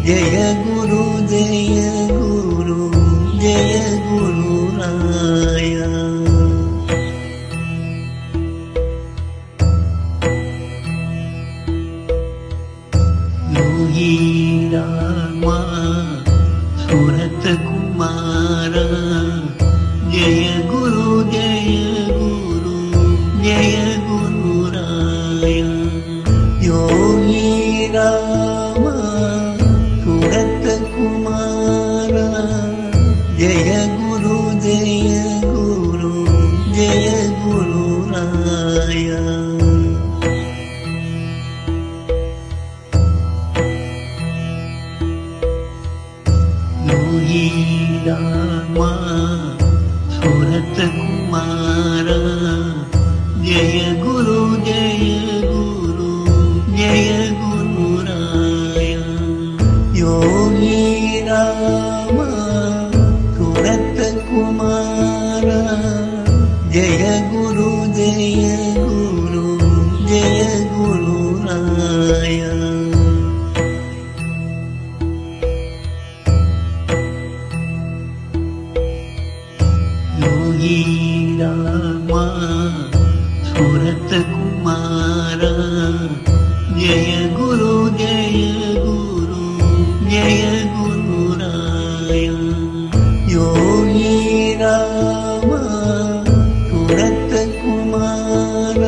ಜಯ ಗುರು ಜಯ ಗುರು ಜಯ Gururaya. Yogi Rama ಸುರತ Kumara ಜಯ ಗುರು ಜಯ ಗುರು ಜಯ Gururaya. Yogi Rama ಸುರತ Kumara ಜಯ ಗುರು ಜಯ ಗುರು ಜಯ Gururaya. Yogi Rama ಸುರತ Kumara ಜಯ ಗುರು ಜಯ ಗುರು ಜಯ Gururaya. Yogi Rama ಸುರತ Kumara ಜಯ ಗುರು ಜಯ ಗುರು ಜಯ Gururaya. Yogi Rama ಸುರತ Kumara ಜಯ ಗುರು ಜಯ ಗುರು ಜಯ Gururaya. Yogi Rama ಸುರತ Kumara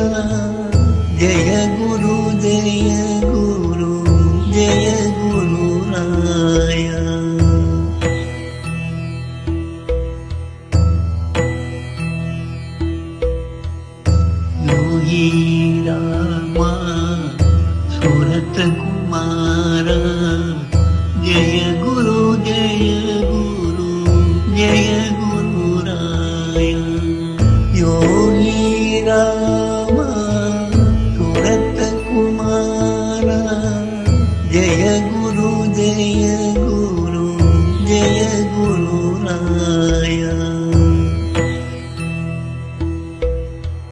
ಜಯ ಗುರು ಜಯ ಗುರು ಜಯ Gururaya. Yogi Rama ಸುರತ Kumara ಜಯ ಗುರು ಜಯ ಗುರು ಜಯ Gururaya. Yogi Rama ಸುರತ Kumara ಜಯ ಗುರು ಜಯ ಗುರು ಜಯ Gururaya.